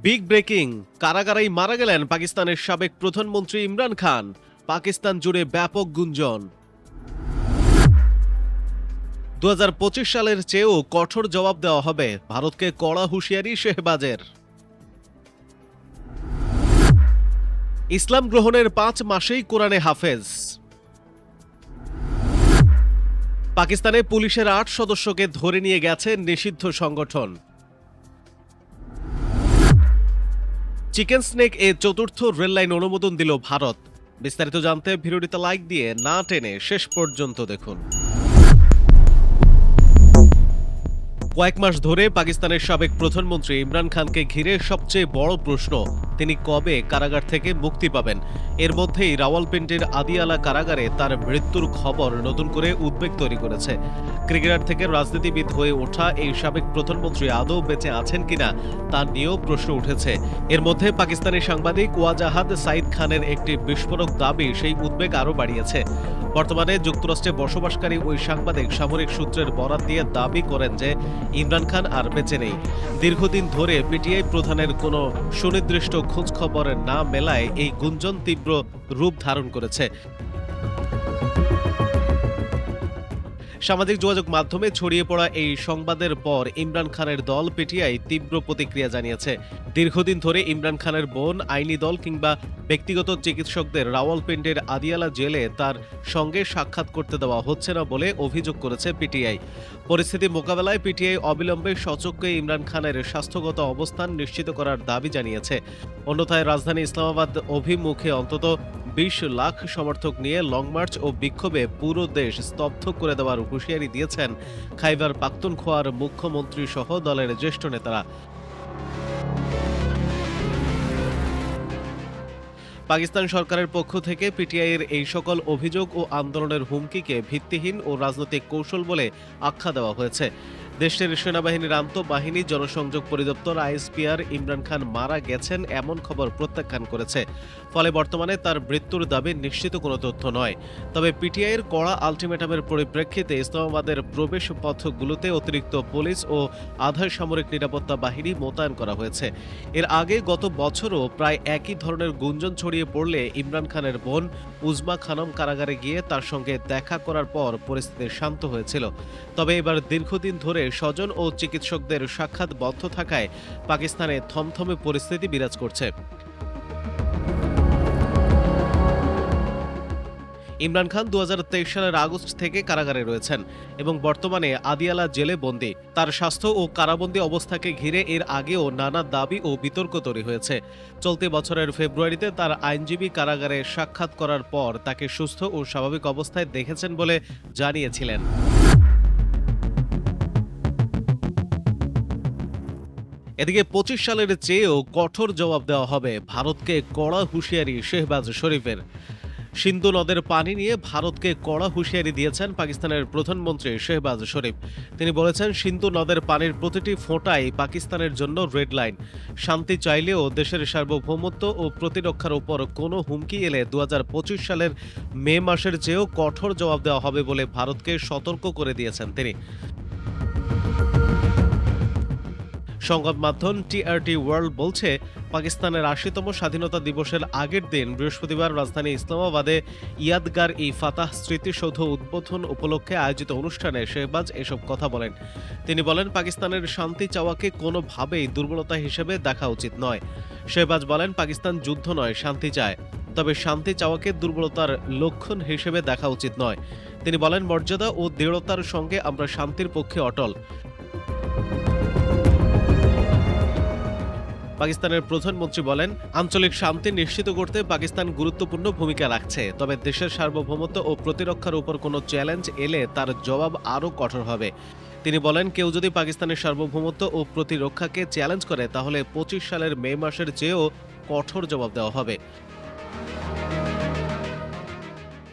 Big breaking, কারাগারেই মারা গেলেন পাকিস্তানের সাবেক প্রধানমন্ত্রী ইমরান খান। পাকিস্তান জুড়ে ব্যাপক গুঞ্জন। 2025 সালের চেয়েও কঠোর জবাব দেওয়া হবে, ভারতকে কড়া হুঁশিয়ারি শেহবাজের। ইসলাম গ্রহণের 5 মাসেই কোরআনে হাফেজ। পাকিস্তানে পুলিশের 8 সদস্যকে ধরে নিয়ে গেছে নিষিদ্ধ সংগঠন। চিকেন স্নেক এ চতুর্থ রেললাইন অনুমোদন দিল ভারত। বিস্তারিত জানতে ভিডিওটিতে লাইক দিয়ে না টেনে শেষ পর্যন্ত দেখুন। কয়েক মাস ধরে পাকিস্তানের সাবেক প্রধানমন্ত্রী ইমরান খানকে ঘিরে সবচেয়ে বড় প্রশ্ন, তিনি কবে কারাগার থেকে মুক্তি পাবেন। এর মধ্যেই রাওয়ালপিন্ডির আদিয়ালা কারাগারে তার মৃত্যুর খবর নতুন করে উদ্বেগ তৈরি করেছে। ক্রিকেটার থেকে রাজনীতিবিদ হয়ে ওঠা এই সাবেক প্রধানমন্ত্রী আদৌ বেঁচে আছেন কিনা তা নিয়েও প্রশ্ন উঠেছে। এর মধ্যে পাকিস্তানি সাংবাদিক ওয়াজাহাদ সাইদ খানের একটি বিস্ফোরক দাবি সেই উদ্বেগ আরও বাড়িয়েছে। বর্তমানে যুক্তরাষ্ট্রে বসবাসকারী ওই সাংবাদিক সামরিক সূত্রের বরাত দিয়ে দাবি করেন যে ইমরান খান আর বেঁচে নেই। দীর্ঘদিন ধরে পিটিআই প্রধানের কোনো সুনির্দিষ্ট খোঁজখবর না মেলায় এই গুঞ্জন তীব্র রূপ ধারণ করেছে। সামাজিক যোগাযোগ মাধ্যমে ছড়িয়ে পড়া এই সংবাদের পর ইমরান খানের দল পিটিআই তীব্র প্রতিক্রিয়া জানিয়েছে। দীর্ঘদিন ধরে ইমরান খানের বোন, আইনি দল কিংবা ব্যক্তিগত চিকিৎসকদের রাওয়ালপিন্ডির আদিয়ালা জেলে তার সঙ্গে সাক্ষাৎ করতে দেওয়া হচ্ছে না বলে অভিযোগ করেছে পিটিআই। পরিস্থিতি মোকাবেলায় পিটিআই অবিলম্বে সচক্ষে ইমরান খানের স্বাস্থ্যগত অবস্থান নিশ্চিত করার দাবি জানিয়েছে। অন্যথায় রাজধানী ইসলামাবাদ অভিমুখে অন্তত 20 লাখ সমর্থক নিয়ে লং মার্চ ও বিক্ষোভে পুরো দেশ স্তব্ধ করে দেওয়ার হুঁশিয়ারি দিয়েছেন খাইবার পাখতুনখোয়ার মুখ্যমন্ত্রী সহ দলের জ্যেষ্ঠ নেতারা। পাকিস্তান সরকারের পক্ষ থেকে পিটিআইয়ের এই সকল অভিযোগ ও আন্দোলনের হুমকিকে ভিত্তিহীন ও রাজনৈতিক কৌশল বলে আখ্যা দেওয়া হয়েছে। দেশটির সেনাবাহিনীর আন্তঃবাহিনী জনসংযোগ পরিদপ্তর আইএসপিআর ইমরান খান মারা গেছেন এমন খবর প্রত্যাখ্যান করেছে। ফলে বর্তমানে তার মৃত্যুর দাবি নিশ্চিত কোনো তথ্য নয়। তবে পিটিআইয়ের কড়া আলটিমেটামের পরিপ্রেক্ষিতে ইসলামাবাদের প্রবেশ পথগুলোতে অতিরিক্ত পুলিশ ও আধা সামরিক নিরাপত্তা বাহিনী মোতায়েন করা হয়েছে। এর আগে গত বছরও প্রায় একই ধরনের গুঞ্জন ছড়িয়ে পড়লে ইমরান খানের বোন উজমা খানম কারাগারে গিয়ে তার সঙ্গে দেখা করার পর পরিস্থিতি শান্ত হয়েছিল। তবে এবার দীর্ঘদিন ধরে স্বজন ও চিকিৎসকদের সাক্ষাৎ বন্ধ থাকায় পাকিস্তানে থমথমে পরিস্থিতি বিরাজ করছে। ইমরান খান 2023 সালের আগস্ট থেকে কারাগারে রয়েছেন এবং বর্তমানে আদিয়ালা জেলে বন্দী। তার স্বাস্থ্য ও কারাবন্দী অবস্থাকে ঘিরে এর আগেও নানা দাবি ও বিতর্ক তৈরি হয়েছে। চলতি বছরের ফেব্রুয়ারিতে তার আইনজীবী কারাগারে সাক্ষাৎ করার পর তাকে সুস্থ ও স্বাভাবিক অবস্থায় দেখেছেন বলে জানিয়েছিলেন। এদিকে 25 সালের চেয়েও কঠোর জবাব দেওয়া হবে, ভারতকে কড়া হুঁশিয়ারি শেহবাজ শরীফের। সিন্ধু নদের পানি নিয়ে ভারতকে কড়া হুঁশিয়ারি দিয়েছেন পাকিস্তানের প্রধানমন্ত্রী শেহবাজ শরীফ। তিনি বলেছেন, সিন্ধু নদের পানির প্রতিটি ফোঁটাই পাকিস্তানের জন্য রেড লাইন। শান্তি চাইলেও দেশের সার্বভৌমত্ব ও প্রতিরক্ষার উপর কোনো হুমকি এলে 2025 সালের মে মাসের চেয়েও কঠোর জবাব দেওয়া হবে বলে ভারতকে সতর্ক করে দিয়েছেন তিনি। সংবাদ মাধ্যম টিআরটি ওয়ার্ল্ড বলছে, পাকিস্তানের 80তম স্বাধীনতা দিবসের আগের দিন বৃহস্পতিবার রাজধানী ইসলামাবাদে ইয়াদগার ই ফাতাহ স্মৃতিসৌধ উদ্বোধন উপলক্ষে আয়োজিত অনুষ্ঠানে শেহবাজ এসব কথা বলেন। তিনি বলেন, পাকিস্তানের শান্তি চাওয়াকে কোনোভাবেই দুর্বলতা হিসেবে দেখা উচিত নয়। শেহবাজ বলেন, পাকিস্তান যুদ্ধ নয়, শান্তি চায়, তবে শান্তি চাওয়াকে দুর্বলতার লক্ষণ হিসেবে দেখা উচিত নয়। তিনি বলেন, মর্যাদা ও দৃঢ়তার সঙ্গে আমরা শান্তির পক্ষে অটল। পাকিস্তানের প্রধানমন্ত্রী বলেন, আঞ্চলিক শান্তি নিশ্চিত করতে পাকিস্তান গুরুত্বপূর্ণ ভূমিকা রাখছে, তবে দেশের সার্বভৌমত্ব ও প্রতিরক্ষার উপর কোনো চ্যালেঞ্জ এলে তার জবাব আরও কঠোর হবে। তিনি বলেন, কেউ যদি পাকিস্তানের সার্বভৌমত্ব ও প্রতিরক্ষাকে চ্যালেঞ্জ করে তাহলে 25 সালের মে মাসের চেয়েও কঠোর জবাব দেওয়া হবে।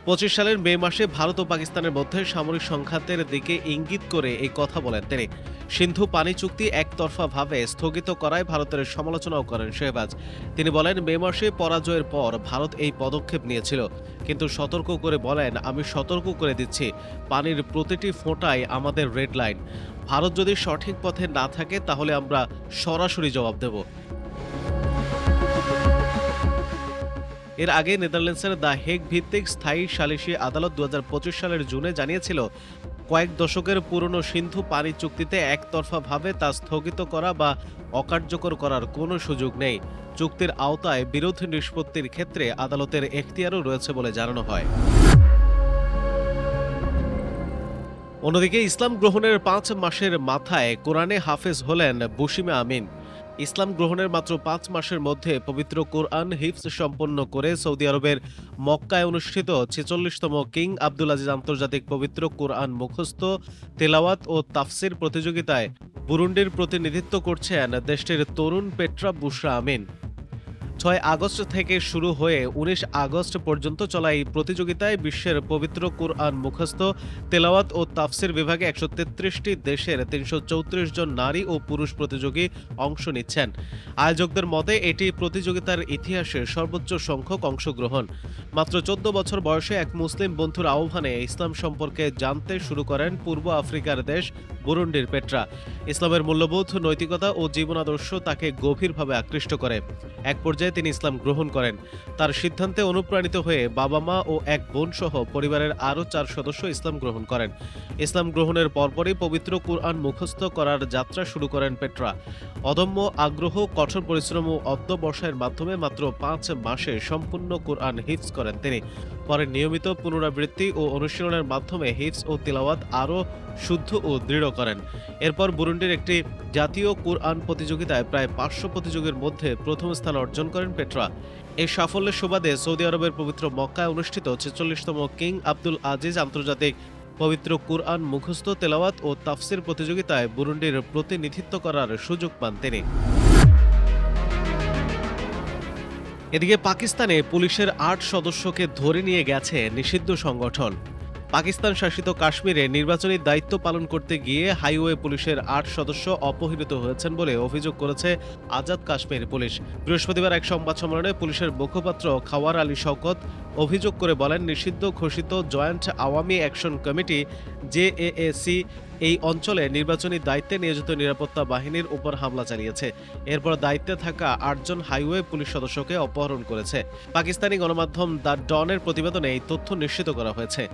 25 সালের মে মাসে ভারত ও পাকিস্তানের মধ্যে সামরিক সংঘাতের দিকে ইঙ্গিত করে এই কথা বলেন তিনি। সিন্ধু পানি চুক্তি একতরফাভাবে স্থগিত করায় ভারতের সমালোচনাও করেন শেহবাজ। তিনি বলেন, মে মাসে পরাজয়ের পর ভারত এই পদক্ষেপ নিয়েছিল, কিন্তু সতর্ক করে বলেন, আমি সতর্ক করে দিচ্ছি, পানির প্রতিটি ফোঁটাই আমাদের রেড লাইন। ভারত যদি সঠিক পথে না থাকে তাহলে আমরা সরাসরি জবাব দেব। এর আগে নেদারল্যান্ডসের দ্য হেগ ভিত্তিক স্থায়ী সালিসি আদালত ২০২৫ সালের জুনে জানিয়েছিল, কয়েক দশকের পুরনো সিন্ধু পানি চুক্তিতে একতরফাভাবে তা স্থগিত করা বা অকার্যকর করার কোনো সুযোগ নেই। চুক্তির আওতায় বিরোধ নিষ্পত্তির ক্ষেত্রে আদালতের এখতিয়ারও রয়েছে বলে জানানো হয়। অন্যদিকে ইসলাম গ্রহণের ৫ মাসের মাথায় কোরআনে হাফেজ হলেন বুশিমা আমিন। ইসলাম গ্রহণের মাত্র ৫ মাসের মধ্যে পবিত্র কোরআন হিফজ সম্পন্ন করে সৌদি আরবের মক্কায় অনুষ্ঠিত ৪৬তম কিং আব্দুল আজিজ আন্তর্জাতিক পবিত্র কোরআন মুখস্থ, তেলাওয়াত ও তাফসির প্রতিযোগিতায় বুরুন্ডির প্রতিনিধিত্ব করছেন দেশটির তরুণ পেট্রা বুশরা আমিন। ৬ আগস্ট থেকে শুরু হয়ে ১৯ আগস্ট পর্যন্ত চলা এই প্রতিযোগিতায় বিশ্বের পবিত্র কোরআন মুখস্থ, তেলাওয়াত ও তাফসির বিভাগে ১৩৩টি দেশের ৩৩৪ জন নারী ও পুরুষ প্রতিযোগী অংশ নিচ্ছেন। আয়োজকদের মতে এটি প্রতিযোগিতার ইতিহাসে সর্বোচ্চ সংখ্যক অংশগ্রহণ। মাত্র ১৪ বছর বয়সে এক মুসলিম বন্ধুর আহ্বানে ইসলাম সম্পর্কে জানতে শুরু করেন পূর্ব আফ্রিকার দেশ বুরুন্ডির পেট্রা। ইসলামের মূল্যবোধ, নৈতিকতা ও জীবনাদর্শ তাকে গভীরভাবে আকৃষ্ট করে। এক পর্যায়ে তিনি ইসলাম গ্রহণ করেন। তার সিদ্ধান্তে অনুপ্রাণিত হয়ে বাবা মা ও এক বোন সহ পরিবারের আরও ৪ সদস্য ইসলাম গ্রহণ করেন। ইসলাম গ্রহণের পরপরই পবিত্র কুরআন মুখস্থ করার যাত্রা শুরু করেন পেট্রা। অদম্য আগ্রহ, কঠোর পরিশ্রম ও অধ্যবসায়ের মাধ্যমে মাত্র ৫ মাসে সম্পূর্ণ কুরআন হিফজ করেন তিনি। পরে নিয়মিত পুনরাবৃত্তি ও অনুশীলনের মাধ্যমে হিফজ ও তিলাওয়াত আরও শুদ্ধ ও দৃঢ় করেন। এরপর বুরুন্ডির একটি জাতীয় কুরআন প্রতিযোগিতায় প্রায় ৫০০ প্রতিযোগীর মধ্যে প্রথম স্থান অর্জন করেন পেট্রা। এই সাফল্যের সুবাদে সৌদি আরবের পবিত্র মক্কায় অনুষ্ঠিত ৪৬তম কিং আব্দুল আজিজ আন্তর্জাতিক পবিত্র কুরআন মুখস্থ, তেলাওয়াত ও তাফসির প্রতিযোগিতায় বুরুন্ডির প্রতিনিধিত্ব করার সুযোগ পান তিনি। এদিকে পাকিস্তানে পুলিশের ৮ সদস্যকে ধরে নিয়ে গেছে নিষিদ্ধ সংগঠন। পাকিস্তান শাসিত কাশ্মীরে নির্বাচনী দায়িত্ব পালন করতে গিয়ে হাইওয়ে পুলিশের ৮ সদস্য অপহৃত হয়েছেন বলে অভিযোগ করেছে আজাদ কাশ্মীর পুলিশ। বৃহস্পতিবার এক সংবাদ সম্মেলনে পুলিশের মুখপাত্র খাওয়ার আলী শওকত অভিযোগ করে বলেন, নিষিদ্ধ ঘোষিত joint Awami Action committee JAAC এই অঞ্চলে নির্বাচনী দায়িত্বে নিয়োজিত নিরাপত্তা বাহিনীর উপর হামলা চালিয়েছে। এরপর দায়িত্বে থাকা ৮ জন হাইওয়ে পুলিশ সদস্যকে অপহরণ করেছে। পাকিস্তানি গণমাধ্যম দ্য ডনের প্রতিবেদনে এই তথ্য নিশ্চিত করা হয়েছে।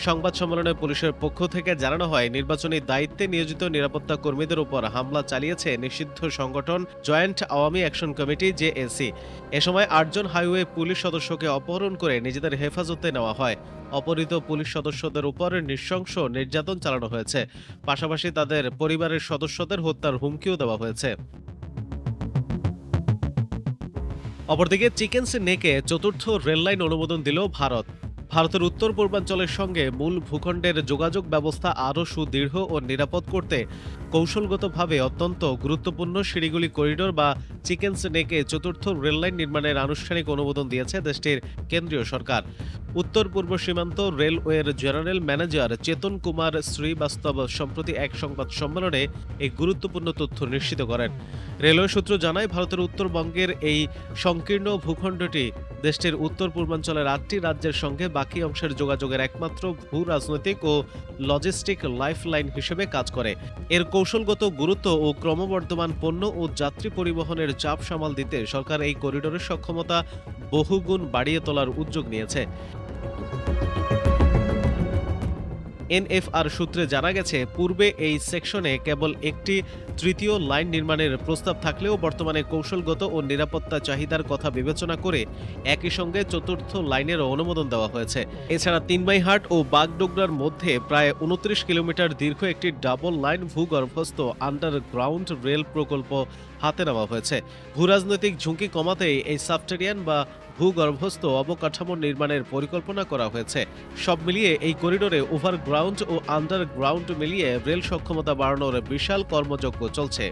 সংবাদ সম্মেলনে পুলিশের পক্ষ থেকে জানানো হয়, নির্বাচনী দায়িত্বে নিয়োজিত নিরাপত্তা কর্মীদের উপর হামলা চালিয়েছে নিষিদ্ধ সংগঠন Joint Awami Action Committee JAC. এ সময় ৮ জন হাইওয়ে পুলিশ সদস্যকে অপহরণ করে নিজেদের হেফাজতে নেওয়া হয়। অপহৃত পুলিশ সদস্যদের উপর নৃশংস নির্যাতন চালানো হয়েছে। পাশাপাশি তাদের পরিবারের সদস্যদের হত্যার হুমকিও দেওয়া হয়েছে। অপরদিকে চিকেন্স নেকে চতুর্থ রেললাইন অনুমোদন দিল ভারত। ভারতের উত্তর পূর্বাঞ্চলের সঙ্গে মূল ভূখণ্ডের যোগাযোগ ব্যবস্থা আরও সুদৃঢ় ও নিরাপদ করতে কৌশলগতভাবে অত্যন্ত গুরুত্বপূর্ণ শিলিগুড়ি করিডোর বা চিকেন্স নেকে চতুর্থ রেললাইন নির্মাণের আনুষ্ঠানিক অনুমোদন দিয়েছে দেশটির কেন্দ্রীয় সরকার। উত্তর পূর্ব সীমান্ত রেলওয়ের জেনারেল ম্যানেজার চেতন কুমার শ্রীবাস্তব সম্প্রতি এক সংবাদ সম্মেলনে এই গুরুত্বপূর্ণ তথ্য নিশ্চিত করেন। রেলওয়ে সূত্র জানায়, ভারতের উত্তরবঙ্গের এই সংকীর্ণ ভূখণ্ডটি দেশটির উত্তর পূর্বাঞ্চলের ৮টি রাজ্যের সঙ্গে বাকি অংশের যোগাযোগের একমাত্র ভূ রাজনৈতিক ও লজিস্টিক লাইফলাইন হিসেবে কাজ করে। এর কৌশলগত গুরুত্ব ও ক্রমবর্ধমান পণ্য ও যাত্রী পরিবহনের চাপ সামাল দিতে সরকার এই করিডোরের সক্ষমতা বহুগুণ বাড়িয়ে তোলার উদ্যোগ নিয়েছে। এনএফআর সূত্রে জানা গেছে, পূর্বে এই সেকশনে কেবল একটি তৃতীয় লাইন নির্মাণের প্রস্তাব থাকলেও বর্তমানে কৌশলগত ও নিরাপত্তা চাহিদার কথা বিবেচনা করে একই সঙ্গে চতুর্থ লাইনেরও অনুমোদন দেওয়া হয়েছে। এছাড়া তিনবাইহাট ও বাগডোগরার মধ্যে প্রায় ২৯ কিলোমিটার দীর্ঘ একটি ডাবল লাইন ভূগর্ভস্থ আন্ডারগ্রাউন্ড রেল প্রকল্প হাতে নেওয়া হয়েছে। ভূরাজনৈতিক ঝুঁকি কমাতেই এই সাবটেরিয়ান বা ভূগর্ভস্থ অবকাঠামো নির্মাণের পরিকল্পনা করা হয়েছে। সব মিলিয়ে এই করিডোরে ওভারগ্রাউন্ড ও আন্ডারগ্রাউন্ড মিলিয়ে রেল সক্ষমতা বাড়ানোর বিশাল কর্মযজ্ঞ চলছে।